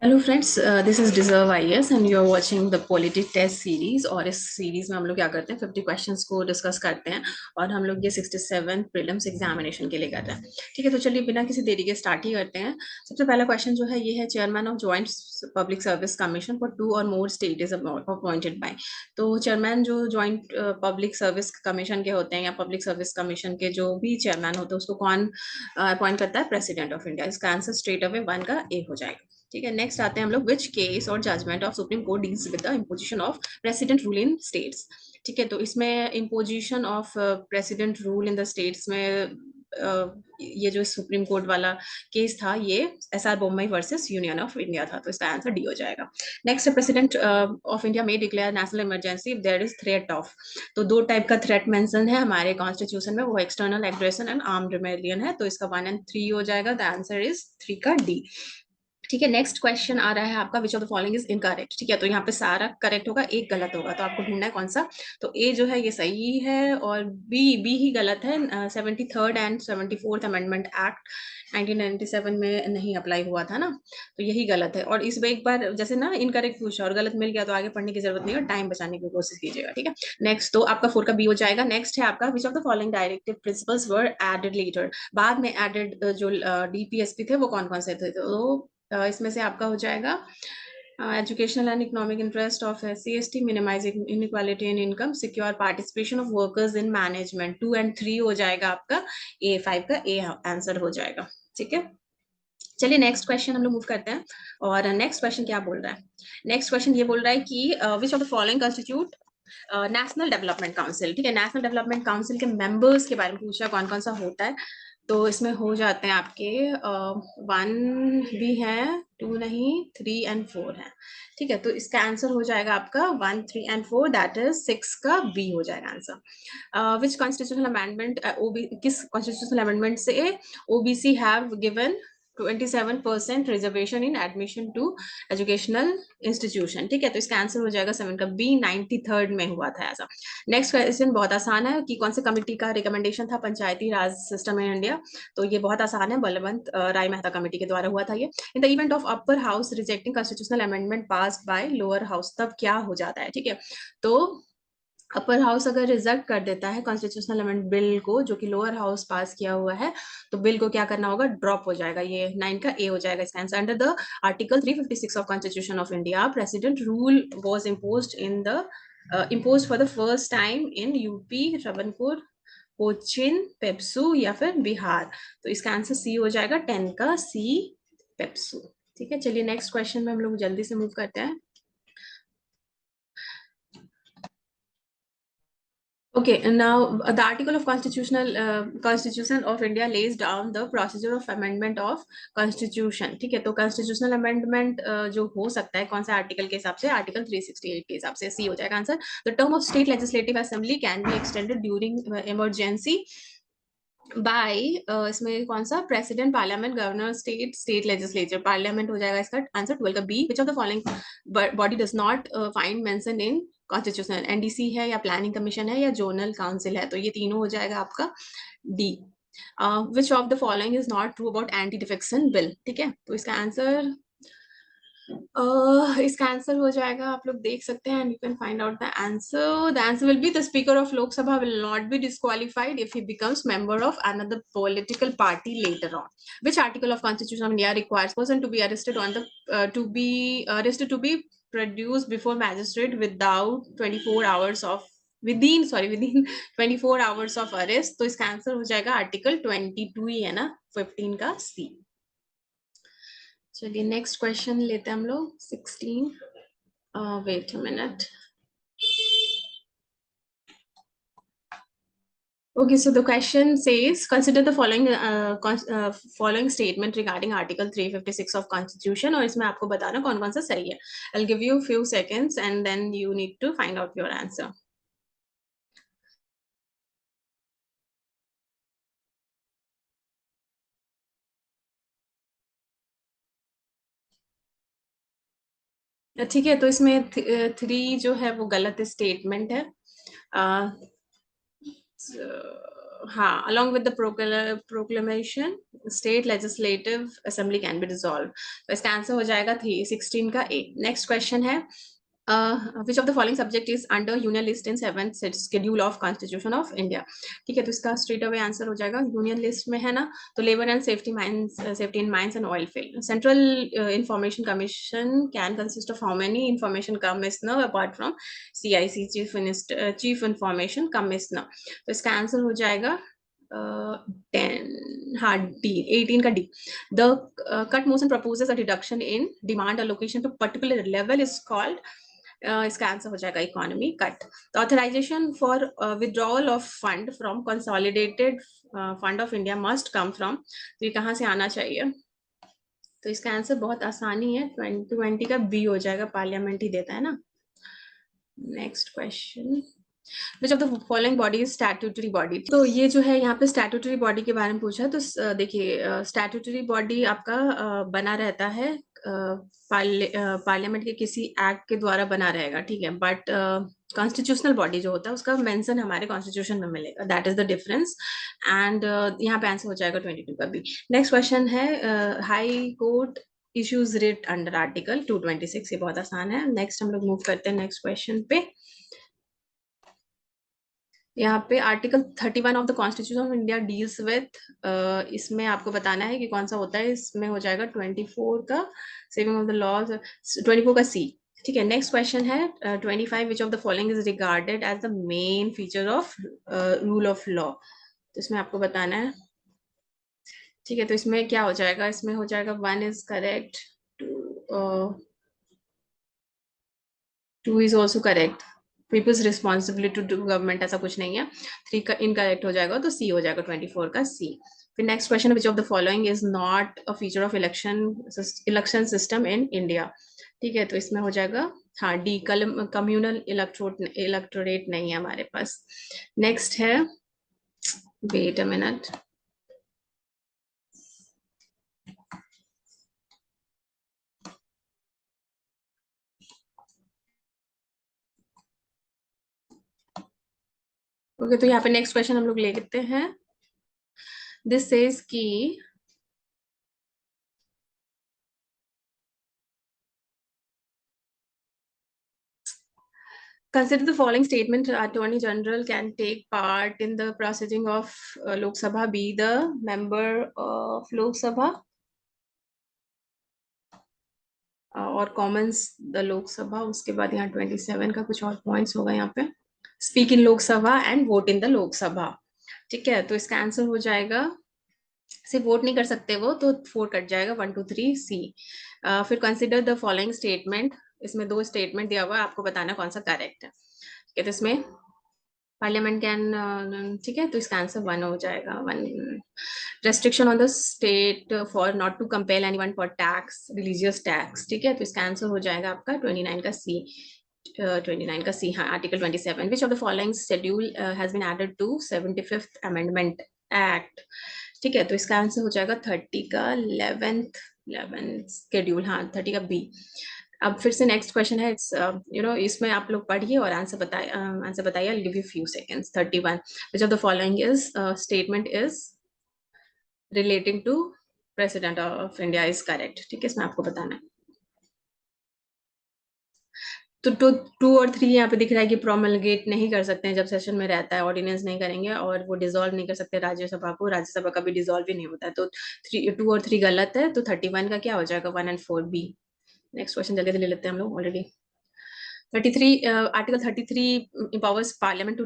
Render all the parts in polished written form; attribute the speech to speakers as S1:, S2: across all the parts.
S1: Hello friends, this is deserve IAS and you are watching the polity test series. और इस series में हम लोग क्या करते हैं, 50 क्वेश्चंस को डिस्कस करते हैं। और हम लोग ये 67 प्रीलिम्स एग्जामिनेशन के लिए कर रहे हैं। ठीक है, तो चलिए बिना किसी देरी के स्टार्ट ही करते हैं। सबसे पहला क्वेश्चन जो है ये है, chairman of joint public service commission for 2 और more state is appointed by. तो चेयरमैन जो ज्वाइंट पब्लिक सर्विस कमीशन के होते हैं या पब्लिक सर्विस कमीशन के जो भी चेयरमैन होते हैं उसको कौन अपॉइंट करता है? President of India. इसका आंसर स्ट्रेट अवे 1 का ए हो जाएगा। ठीक है, नेक्स्ट आते हैं हम लोग, विच केस और judgement of supreme court deals with the imposition of president rule in states. ठीक है, तो इसमें imposition of president rule in the states में ये जो सुप्रीम कोर्ट वाला केस था ये SR Bommai versus union of India था, तो इसका आंसर डी हो जाएगा। नेक्स्ट, प्रेसिडेंट ऑफ इंडिया में declare national emergency if there is threat of. तो दो टाइप का थ्रेट मेंशन है हमारे कॉन्स्टिट्यूशन में, वो external aggression and armed rebellion है, तो इसका 1 और 3 हो जाएगा। द आंसर इज 3 का डी। ठीक है, नेक्स्ट क्वेश्चन आ रहा है आपका, which of the following is incorrect. ठीक है, तो यहाँ पे सारा करेक्ट होगा, एक गलत होगा, तो आपको ढूंढना है कौन सा। तो ए जो है ये सही है और बी ही गलत है। 73rd and 74th amendment act 1997 में नहीं अप्लाई हुआ था ना, तो यही गलत है। और इस एक बार जैसे ना इनकरेक्ट पूछा और गलत मिल गया तो आगे पढ़ने की जरूरत नहीं है, टाइम बचाने की कोशिश कीजिएगा। ठीक है, नेक्स्ट तो आपका 4 का बी हो जाएगा। नेक्स्ट है आपका, which of the following directive principles were added later. बाद में एडेड जो डीपीएसपी थे वो कौन कौन से थे? तो इसमें से आपका हो जाएगा educational and economic interest of SC/ST, minimising inequality in income, secure participation of workers in management. 2 और 3 हो जाएगा आपका ए, 5 का ए आंसर हो जाएगा। ठीक है, चलिए नेक्स्ट क्वेश्चन हम लोग मूव करते हैं। और नेक्स्ट क्वेश्चन क्या बोल रहा है? नेक्स्ट क्वेश्चन ये बोल रहा है कि विच of the following constitute national development council. ठीक है, नेशनल डेवलपमेंट काउंसिल के मेंबर्स के बारे में पूछा, कौन कौन सा होता है। तो इसमें हो जाते हैं आपके 1 भी है, 2 नहीं, 3 एंड 4 है। ठीक है, तो इसका आंसर हो जाएगा आपका 1, 3 एंड 4, दैट इज 6 का बी हो जाएगा आंसर। विच कॉन्स्टिट्यूशनल अमेंडमेंट, किस कॉन्स्टिट्यूशनल अमेंडमेंट से OBC have given 27% reservation in admission to educational institution. ठीक है, तो इसका आंसर हो जाएगा 7 का बी, 93rd में हुआ था ऐसा। नेक्स्ट क्वेश्चन बहुत आसान है कि कौन से कमेटी का रिकमेंडेशन था पंचायती राज सिस्टम इन इंडिया। तो ये बहुत आसान है, बलवंत राय मेहता कमेटी के द्वारा हुआ था ये। In the event of upper house rejecting constitutional amendment pass by lower house, तब क्या हो जाता है? ठीक है, तो अपर हाउस अगर रिजेक्ट कर देता है कॉन्स्टिट्यूशनल अमेंडमेंट बिल को जो कि लोअर हाउस पास किया हुआ है, तो बिल को क्या करना होगा? ड्रॉप हो जाएगा। ये 9 का ए हो जाएगा इसका answer. Under the article 356 of constitution of India, president rule was imposed in the impose for the first time in UP, रबनपुर, कोचिन, पेप्सू या फिर बिहार। तो इसका आंसर सी हो जाएगा, 10 का सी, पेप्सू। ठीक है, चलिए नेक्स्ट क्वेश्चन में हम लोग जल्दी से मूव करते हैं। Okay, and now the article of Constitution of India lays down the procedure of amendment of Constitution. ठीक है, तो constitutional amendment जो हो सकता है कौन सा आर्टिकल के हिसाब से? आर्टिकल 368 के हिसाब से, सी हो जाएगा answer. The term of state legislative assembly can be extended during emergency by इसमें कौन सा? President, parliament, governor, state legislature. Parliament हो जाएगा इसका आंसर 12 का B. Which of the following body does not find mention in constitution? NDC है या planning commission है या जोनल काउंसिल है? तो ये तीनों हो जाएगा आपका D. Which of the following is not true about anti defection bill? ठीक है, तो इसका आंसर इसका आंसर हो जाएगा, आप लोग देख सकते हैं, and you can find out the answer. The answer will be, the speaker of Lok Sabha will not be disqualified if he becomes member of another political party later on. Which article of constitution of India requires person to be arrested on the to be produced before magistrate without 24 hours of within 24 hours of arrest? तो इसका answer हो जाएगा article 22 ही है ना, 15 का सी। चलिए next question लेते हैं हम लोग, 16। Wait a minute. Okay, so the question says, consider the following statement regarding Article 356 of Constitution, और इसमें आपको बताना कौन कौन सा सही है। I'll give you few seconds and then you need to find out your answer. ठीक है, तो इसमें 3 जो है वो गलत स्टेटमेंट है। हाँ, along with the proclamation state legislative assembly can be dissolved. तो इसका आंसर हो जाएगा 16 का A. नेक्स्ट क्वेश्चन है which of the following subject is under union list in 7th schedule of constitution of India. ठीक है, तो इसका straight away आंसर हो जाएगा यूनियन लिस्ट में है ना, तो labour and safety mines, safety in mines and oil field. Central information commission can consist of how many information commissioner apart from CIC chief information commissioner. तो इसका answer हो जाएगा 10, हाँ D, 18 का D. The cut motion proposes a reduction in demand allocation to particular level is called, इसका answer हो जाएगा economy cut. The authorisation for withdrawal of fund from consolidated fund of India must come from, तो ये कहाँ से आना चाहिए? तो इसका आंसर बहुत आसानी है, 2020 का B हो जाएगा, पार्लियामेंट ही देता है ना. Next question, which of the following body is statutory body. तो ये जो है यहाँ पे स्टैट्यूटरी बॉडी के बारे में पूछा है, तो देखिए स्टैट्यूटरी बॉडी आपका बना रहता है पार्लियामेंट के किसी एक्ट के द्वारा बना रहेगा, ठीक है, बट कॉन्स्टिट्यूशनल बॉडी जो होता है उसका मेंशन हमारे कॉन्स्टिट्यूशन में मिलेगा, that is the difference. And यहाँ पे आंसर हो जाएगा 22 का B. नेक्स्ट क्वेश्चन है, high court issues writ under article 226. ये बहुत आसान है. नेक्स्ट हम लोग मूव करते हैं नेक्स्ट क्वेश्चन पे. यहाँ पे article 31 of the constitution of India deals with, इसमें आपको बताना है कि कौन सा होता है. इसमें हो जाएगा 24 का सेविंग ऑफ द लॉज, 24 का C. ठीक है, नेक्स्ट क्वेश्चन है 25, which of the following is regarded as the main feature of rule of law. तो इसमें आपको बताना है. ठीक है, तो इसमें क्या हो जाएगा? इसमें हो जाएगा 1 is correct, 2 is also correct, people's responsibility to government, ऐसा कुछ नहीं है. 3 का इनकरेक्ट हो जाएगा, तो C हो जाएगा 24 का C. फिर next question, which of the following is not a feature of election system in India. ठीक है, तो इसमें हो जाएगा हाँ D, कम्युनल इलेक्टोरेट नहीं है हमारे पास. नेक्स्ट है, वेट अ मिनट, ओके, तो यहाँ पे नेक्स्ट क्वेश्चन हम लोग ले लेते हैं. दिस सेज कि consider the following statement, Attorney General can take part in the proceeding of Lok Sabha, be the member of Lok Sabha और कॉमन्स द लोक सभा. उसके बाद यहाँ 27 का कुछ और पॉइंट्स होगा यहाँ पे, स्पीक इन लोक सभा एंड वोट इन द लोक सभा. ठीक है, तो इसका आंसर हो जाएगा, सिर्फ वोट नहीं कर सकते वो, तो 4 कट जाएगा, 1 2 3 C. फिर कंसिडर द फॉलोइंग स्टेटमेंट, इसमें 2 स्टेटमेंट दिया हुआ है, आपको बताना कौन सा करेक्ट है. ठीक है, तो इसमें पार्लियामेंट कैन, ठीक है, तो इसका आंसर 1 हो जाएगा. 1, restriction on the state for not to compel anyone for tax, religious tax. ठीक है, तो इसका आंसर हो जाएगा आपका 29 का C. 29 का C, हाँ, article 27. Which of the following schedule has been added to 75th amendment act. ठीक है, तो इसका आंसर हो जाएगा 30 का 11th शेड्यूल, हाँ 30 का B. अब फिर से नेक्स्ट क्वेश्चन है, इट्स इसमें आप लोग पढ़िए और आंसर बताइए. I'll give you few seconds. 31, which of the following is statement is relating to president of India is correct. ठीक है, इसमें आपको बताना है. तो 2 और 3 यहाँ पे दिख रहा है कि प्रोमलगेट नहीं कर सकते हैं जब सेशन में रहता है, ऑर्डिनेंस नहीं करेंगे, और वो डिसॉल्व नहीं कर सकते राज्यसभा को, राज्यसभा का भी डिसॉल्व ही नहीं होता है. तो 2 और 3 गलत है, तो 31 का क्या हो जाएगा? 1 and 4 B. नेक्स्ट क्वेश्चन जल्दी ले लेते हैं हम लोग. Already 33, article 33 empowers parliament to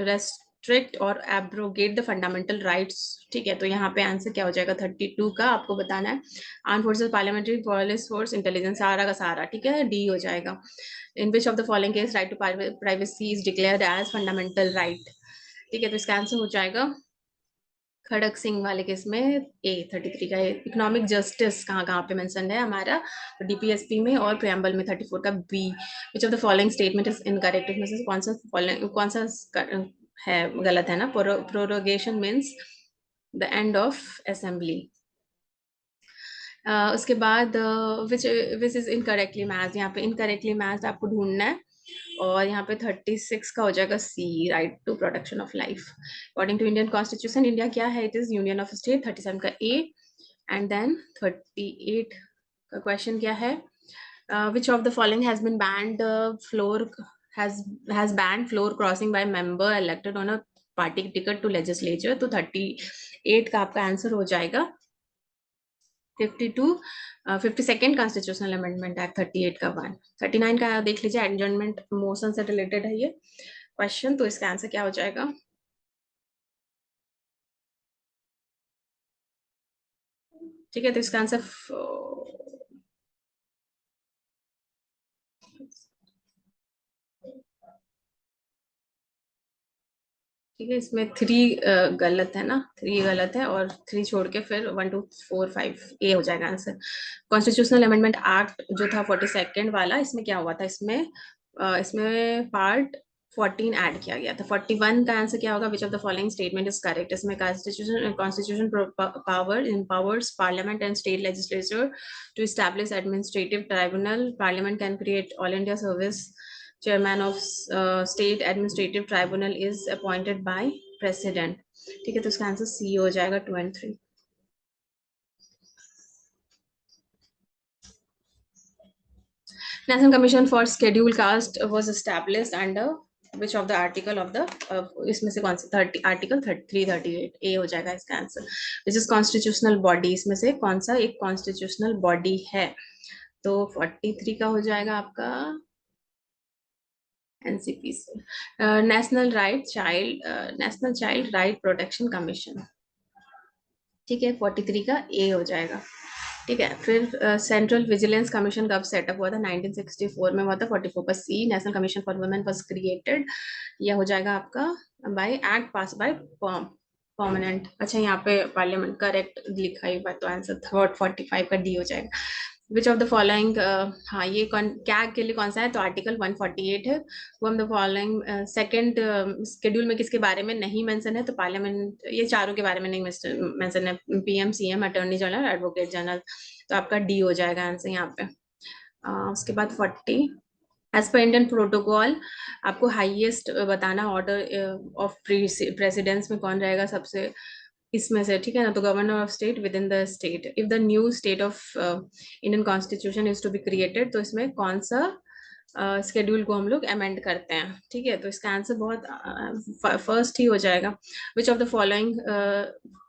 S1: restrict और abrogate the fundamental rights. ठीक है, तो यहाँ पे आंसर क्या हो जाएगा? 32 का आपको बताना है. Arm forces, parliamentary, police force, intelligence, सारा का सारा. ठीक है, D हो जाएगा. In which of the following case right to privacy is declared as fundamental right. ठीक है, तो इसका आंसर हो जाएगा खड़क सिंह वाले केस में A. 33 का. इकोनॉमिक जस्टिस कहाँ कहाँ पे मेंशन है हमारा? तो DPSP में और प्रेम्बल में. 34 का B. Which of the following statement is incorrect. इसमें से कौन सा है गलत है ना? Prorogation means the end of assembly. उसके बाद विच इज इनकरेक्टली मैच्ड. यहाँ पे इनकरेक्टली मैच्ड आपको ढूंढना है. और यहाँ पे 36 का हो जाएगा C, right to protection of life. According to Indian constitution India क्या है, it is union of state, 37 का ए। एंड देन 38 का क्वेश्चन क्या है, which of the following has been banned floor has banned floor crossing by member elected on a party ticket to legislature। तो 38 का आपका answer हो जाएगा 52 52nd कॉन्स्टिट्यूशनल अमेंडमेंट एक्ट 38 का 1। 39 का देख लीजिए, एडजर्नमेंट मोशन से रिलेटेड है ये क्वेश्चन, तो इसका आंसर क्या हो जाएगा, ठीक है। तो इसका आंसर ठीक है, इसमें 3 गलत है ना, 3 गलत है, और 3 छोड़ के फिर 1 2 4 5 ए हो जाएगा आंसर। कॉन्स्टिट्यूशनल अमेंडमेंट एक्ट जो था 42nd वाला, इसमें क्या हुआ था, इसमें पार्ट 14 ऐड किया गया था। 41 का आंसर क्या होगा, which of the following statement is correct. इसमें constitution power empowers parliament and state legislature to establish administrative tribunal. Parliament can create all India service. Chairman of State Administrative Tribunal is appointed by President। ठीक है, तो इसका answer C हो जाएगा 2 and 3। National Commission for Scheduled Caste was established under which of the article of the इसमें से कौन सा 30 आर्टिकल 338 ए हो जाएगा इसका answer. Which is constitutional body, इसमें से कौन सा एक कॉन्स्टिट्यूशनल बॉडी है, तो 43 का हो जाएगा आपका एनसीपी से। National child right protection commission, ठीक है, 43 का ए हो जाएगा। ठीक है, फिर सेंट्रल विजिलेंस कमीशन कब सेटअप हुआ था, 1964 में हुआ था, 44 का C. National commission for women was created, यह हो जाएगा आपका by act pass by permanent. अच्छा, यहाँ पे पार्लियामेंट करेक्ट लिखा ही, तो आंसर 45 का डी हो जाएगा। विच ऑफ द फॉलोइंग, हाँ ये क्या के लिए कौन सा है, तो आर्टिकल 148 है। वो हम द फॉलोइंग सेकेंड शेड्यूल में किसके बारे में नहीं मेंशन है, तो पार्लियामेंट, ये चारों के बारे में नहीं मेंशन है, PM, CM, attorney general, advocate general. तो आपका डी हो जाएगा आंसर यहाँ पे। उसके बाद 40, एज पर इंडियन प्रोटोकॉल आपको हाईएस्ट बताना ऑर्डर ऑफ प्रेसिडेंस में कौन रहेगा सबसे इसमें से, ठीक है ना। तो governor of state within the state, if the new state of Indian constitution is to be created, तो इसमें कौन सा स्केड्यूल को हम लोग अमेंड करते हैं, ठीक है। तो इसका आंसर बहुत फर्स्ट ही हो जाएगा। विच of the following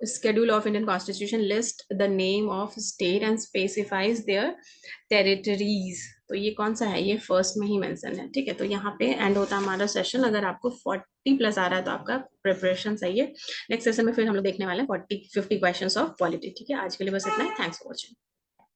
S1: schedule of Indian Constitution list the name of state and specifies their territories। तो ये कौन सा है, ये फर्स्ट में ही मेंशन है, ठीक है। तो यहाँ पे एंड होता है हमारा सेशन। अगर आपको 40+ आ रहा है तो आपका प्रिपरेशन सही है। नेक्स्ट सेशन में फिर हम लोग देखने वाले हैं 50 क्वेश्चंस ऑफ पॉलिटी, ठीक है। आज के लिए बस इतना ही, थैंक्स फॉर वॉचिंग।